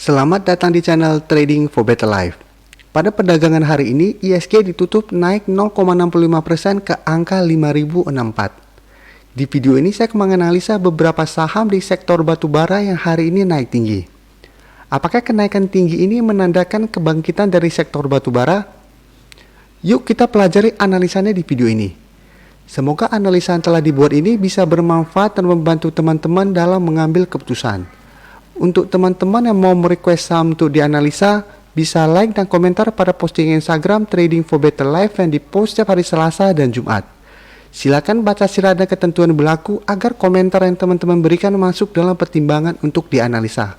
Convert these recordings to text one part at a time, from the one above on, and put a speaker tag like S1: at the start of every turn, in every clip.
S1: Selamat datang di channel Trading for Better Life. Pada perdagangan hari ini, ISG ditutup naik 0,65% ke angka 5.064. Di video ini saya akan menganalisa beberapa saham di sektor batubara yang hari ini naik tinggi. Apakah kenaikan tinggi ini menandakan kebangkitan dari sektor batubara? Yuk kita pelajari analisanya di video ini. Semoga analisa yang telah dibuat ini bisa bermanfaat dan membantu teman-teman dalam mengambil keputusan. Untuk teman-teman yang mau merequest saham untuk dianalisa, bisa like dan komentar pada posting Instagram Trading for Better Life yang dipost setiap hari Selasa dan Jumat. Silakan baca syarat dan ketentuan berlaku agar komentar yang teman-teman berikan masuk dalam pertimbangan untuk dianalisa.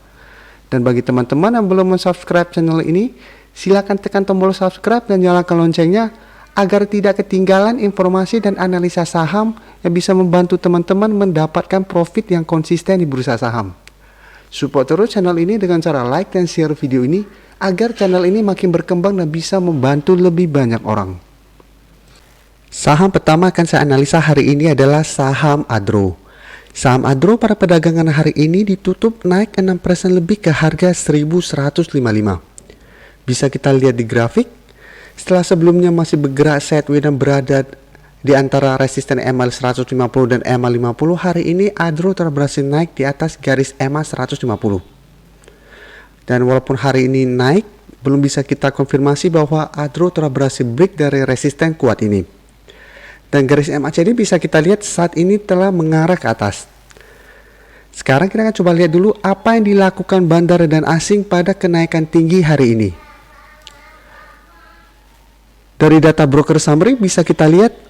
S1: Dan bagi teman-teman yang belum subscribe channel ini, silakan tekan tombol subscribe dan nyalakan loncengnya agar tidak ketinggalan informasi dan analisa saham yang bisa membantu teman-teman mendapatkan profit yang konsisten di bursa saham. Support terus channel ini dengan cara like dan share video ini agar channel ini makin berkembang dan bisa membantu lebih banyak orang. Saham pertama akan saya analisa hari ini adalah saham Adro. Saham Adro pada perdagangan hari ini ditutup naik 6% lebih ke harga 1155. Bisa kita lihat di grafik, setelah sebelumnya masih bergerak sideways dan berada di antara resisten EMA 150 dan EMA 50, hari ini Adro telah berhasil naik di atas garis EMA 150. Dan walaupun hari ini naik, belum bisa kita konfirmasi bahwa Adro telah berhasil break dari resisten kuat ini. Dan garis MACD bisa kita lihat saat ini telah mengarah ke atas. Sekarang kita akan coba lihat dulu apa yang dilakukan bandar dan asing pada kenaikan tinggi hari ini. Dari data broker summary bisa kita lihat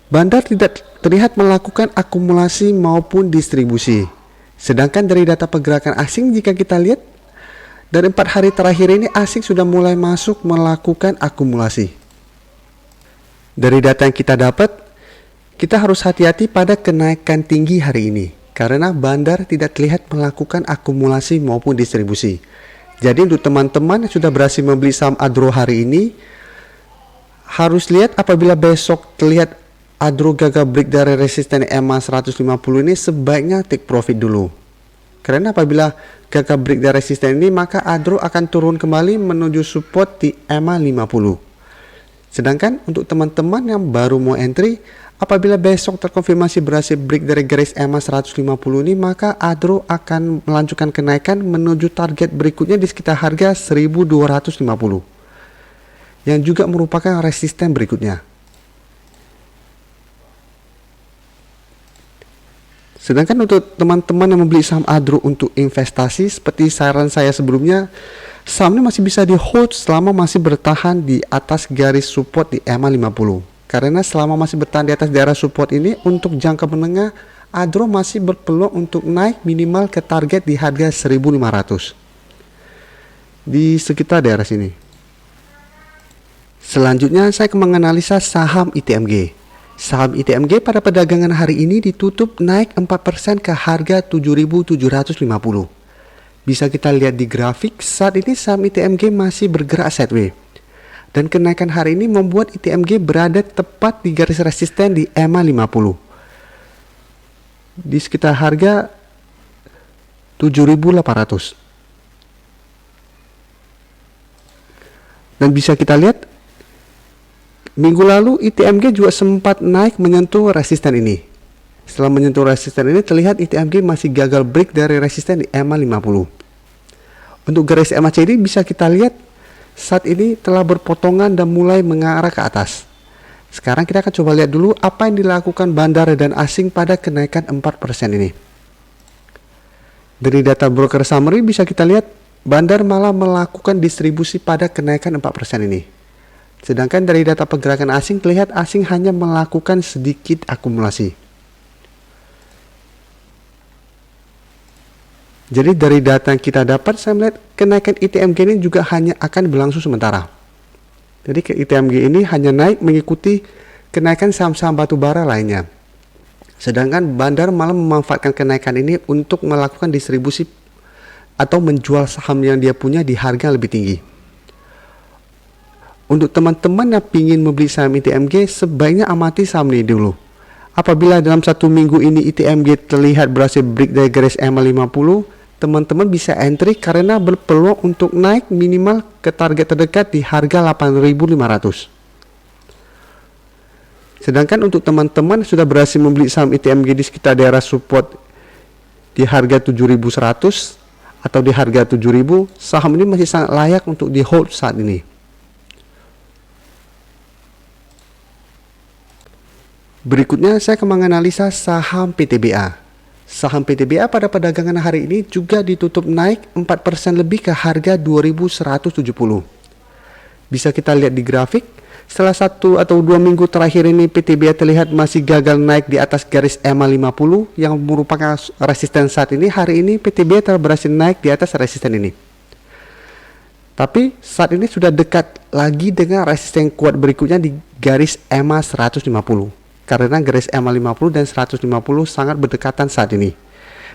S1: bandar tidak terlihat melakukan akumulasi maupun distribusi. Sedangkan dari data pergerakan asing jika kita lihat, dari 4 hari terakhir ini asing sudah mulai masuk melakukan akumulasi. Dari data yang kita dapat, kita harus hati-hati pada kenaikan tinggi hari ini. Karena bandar tidak terlihat melakukan akumulasi maupun distribusi. Jadi untuk teman-teman yang sudah berhasil membeli saham Adro hari ini, harus lihat apabila besok terlihat Adro gagal break dari resisten EMA 150 ini, sebaiknya take profit dulu. Karena apabila gagal break dari resisten ini, maka Adro akan turun kembali menuju support di EMA 50. Sedangkan untuk teman-teman yang baru mau entry, apabila besok terkonfirmasi berhasil break dari garis EMA 150 ini, maka Adro akan melanjutkan kenaikan menuju target berikutnya di sekitar harga 1250. Yang juga merupakan resisten berikutnya. Sedangkan untuk teman-teman yang membeli saham Adro untuk investasi, seperti saran saya sebelumnya, saham ini masih bisa di hold selama masih bertahan di atas garis support di EMA 50. Karena selama masih bertahan di atas daerah support ini, untuk jangka menengah, Adro masih berpeluang untuk naik minimal ke target di harga 1.500. Di sekitar daerah sini. Selanjutnya saya akan menganalisa saham ITMG. Saham ITMG pada perdagangan hari ini ditutup naik 4% ke harga 7.750. Bisa kita lihat di grafik, saat ini saham ITMG masih bergerak sideways. Dan kenaikan hari ini membuat ITMG berada tepat di garis resisten di EMA 50. Di sekitar harga 7.800. Dan bisa kita lihat minggu lalu ITMG juga sempat naik menyentuh resisten ini. Setelah menyentuh resisten ini, terlihat ITMG masih gagal break dari resisten di EMA 50. Untuk garis MACD bisa kita lihat saat ini telah berpotongan dan mulai mengarah ke atas. Sekarang kita akan coba lihat dulu apa yang dilakukan bandar dan asing pada kenaikan 4% ini. Dari data broker summary bisa kita lihat bandar malah melakukan distribusi pada kenaikan 4% ini. Sedangkan dari data pergerakan asing terlihat asing hanya melakukan sedikit akumulasi. Jadi dari data yang kita dapat, saya melihat kenaikan ITMG ini juga hanya akan berlangsung sementara. Jadi ITMG ini hanya naik mengikuti kenaikan saham-saham batubara lainnya. Sedangkan bandar malah memanfaatkan kenaikan ini untuk melakukan distribusi atau menjual saham yang dia punya di harga lebih tinggi. Untuk teman-teman yang ingin membeli saham ITMG, sebaiknya amati saham ini dulu. Apabila dalam 1 minggu ini ITMG terlihat berhasil break dari garis EMA 50, teman-teman bisa entry karena berpeluang untuk naik minimal ke target terdekat di harga 8.500. Sedangkan untuk teman-teman sudah berhasil membeli saham ITMG di sekitar daerah support di harga 7.100 atau di harga 7.000, saham ini masih sangat layak untuk di hold saat ini. Berikutnya saya akan menganalisa saham PTBA. Saham PTBA pada perdagangan hari ini juga ditutup naik 4% lebih ke harga 2.170. Bisa kita lihat di grafik, setelah 1 atau 2 minggu terakhir ini PTBA terlihat masih gagal naik di atas garis EMA 50 yang merupakan resisten saat ini. Hari ini PTBA telah berhasil naik di atas resisten ini. Tapi saat ini sudah dekat lagi dengan resisten kuat berikutnya di garis EMA 150. Karena garis EMA 50 dan 150 sangat berdekatan saat ini.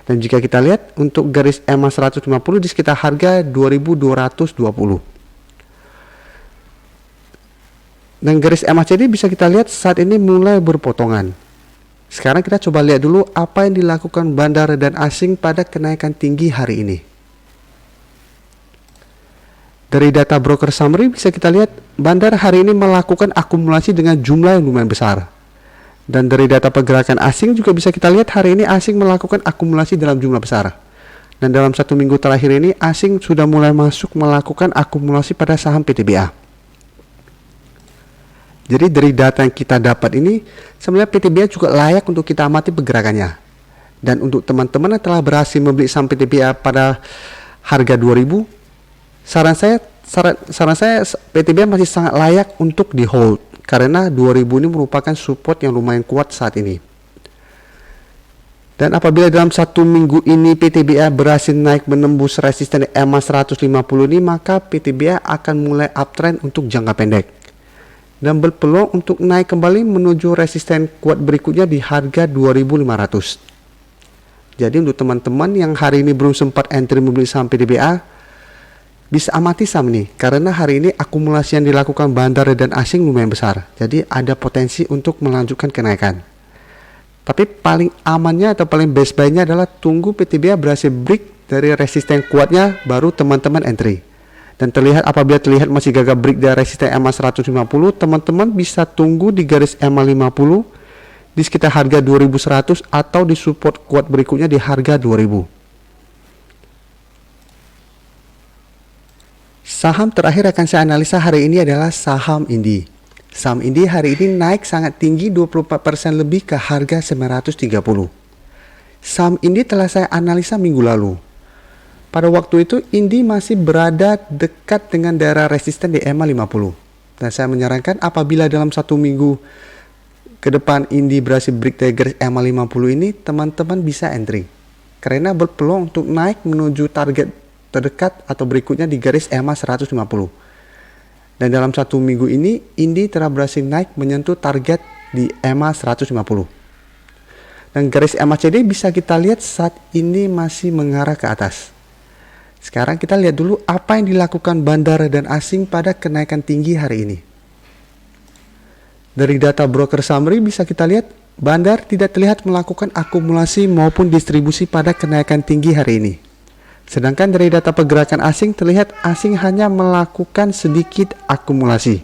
S1: Dan jika kita lihat untuk garis EMA 150 di sekitar harga 2.220. Dan garis MACD bisa kita lihat saat ini mulai berpotongan. Sekarang kita coba lihat dulu apa yang dilakukan bandar dan asing pada kenaikan tinggi hari ini. Dari data broker summary bisa kita lihat bandar hari ini melakukan akumulasi dengan jumlah yang lumayan besar. Dan dari data pergerakan asing juga bisa kita lihat hari ini asing melakukan akumulasi dalam jumlah besar. Dan dalam 1 minggu terakhir ini asing sudah mulai masuk melakukan akumulasi pada saham PTBA. Jadi dari data yang kita dapat ini, sebenarnya PTBA juga layak untuk kita amati pergerakannya. Dan untuk teman-teman yang telah berhasil membeli saham PTBA pada harga 2.000, saran saya PTBA masih sangat layak untuk di hold. Karena 2.000 ini merupakan support yang lumayan kuat saat ini. Dan apabila dalam 1 minggu ini PTBA berhasil naik menembus resisten EMA 150 ini, maka PTBA akan mulai uptrend untuk jangka pendek. Dan berpeluang untuk naik kembali menuju resisten kuat berikutnya di harga 2.500. Jadi untuk teman-teman yang hari ini belum sempat entry membeli saham PTBA, bisa amati saham ini karena hari ini akumulasi yang dilakukan bandar dan asing lumayan besar. Jadi ada potensi untuk melanjutkan kenaikan. Tapi paling amannya atau paling best buy-nya adalah tunggu PTBA berhasil break dari resisten kuatnya baru teman-teman entry. Dan apabila terlihat masih gagal break dari resisten EMA 150, teman-teman bisa tunggu di garis EMA 50 di sekitar harga 2.100 atau di support kuat berikutnya di harga 2.000. Saham terakhir akan saya analisa hari ini adalah saham Indi. Saham Indi hari ini naik sangat tinggi 24% lebih ke harga 930. Saham Indi telah saya analisa minggu lalu. Pada waktu itu Indi masih berada dekat dengan daerah resisten di EMA 50. Dan saya menyarankan apabila dalam 1 minggu ke depan Indi berhasil break dari garis EMA 50 ini, teman-teman bisa entry. Karena berpeluang untuk naik menuju target terdekat atau berikutnya di garis EMA 150. Dan dalam 1 minggu ini Indi telah berhasil naik menyentuh target di EMA 150. Dan garis MACD bisa kita lihat saat ini masih mengarah ke atas. Sekarang kita lihat dulu apa yang dilakukan bandar dan asing pada kenaikan tinggi hari ini. Dari data broker summary bisa kita lihat bandar tidak terlihat melakukan akumulasi maupun distribusi pada kenaikan tinggi hari ini. Sedangkan dari data pergerakan asing terlihat asing hanya melakukan sedikit akumulasi.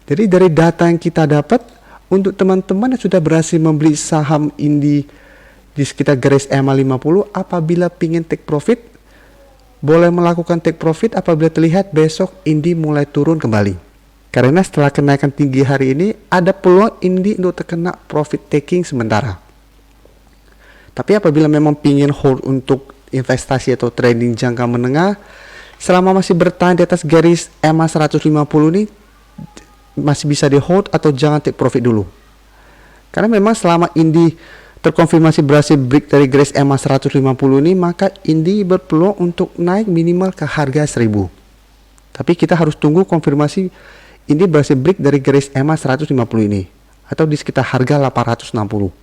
S1: Jadi dari data yang kita dapat, untuk teman-teman yang sudah berhasil membeli saham Indi di sekitar garis EMA 50, apabila ingin take profit, boleh melakukan take profit apabila terlihat besok Indi mulai turun kembali. Karena setelah kenaikan tinggi hari ini, ada peluang Indi untuk terkena profit taking sementara. Tapi apabila memang ingin hold untuk investasi atau trading jangka menengah, selama masih bertahan di atas garis EMA 150 ini, masih bisa di hold atau jangan take profit dulu. Karena memang selama Indi terkonfirmasi berhasil break dari garis EMA 150 ini, maka Indi berpeluang untuk naik minimal ke harga 1.000. Tapi kita harus tunggu konfirmasi Indi berhasil break dari garis EMA 150 ini atau di sekitar harga 860.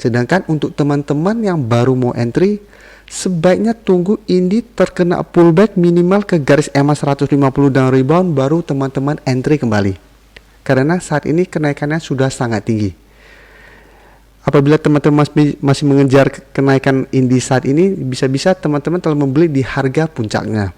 S1: Sedangkan untuk teman-teman yang baru mau entry, sebaiknya tunggu Indi terkena pullback minimal ke garis EMA 150 dan rebound baru teman-teman entry kembali. Karena saat ini kenaikannya sudah sangat tinggi. Apabila teman-teman masih mengejar kenaikan indie saat ini, bisa-bisa teman-teman telah membeli di harga puncaknya.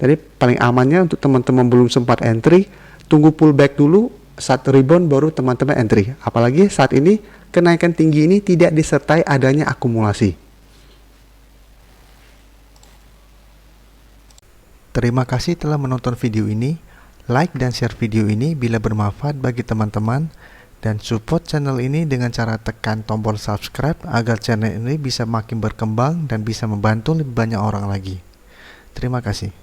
S1: Jadi paling amannya untuk teman-teman belum sempat entry, tunggu pullback dulu, saat rebound baru teman-teman entry. Apalagi saat ini kenaikan tinggi ini tidak disertai adanya akumulasi. Terima kasih telah menonton video ini. Like dan share video ini bila bermanfaat bagi teman-teman, dan support channel ini dengan cara tekan tombol subscribe agar channel ini bisa makin berkembang dan bisa membantu lebih banyak orang lagi. Terima kasih.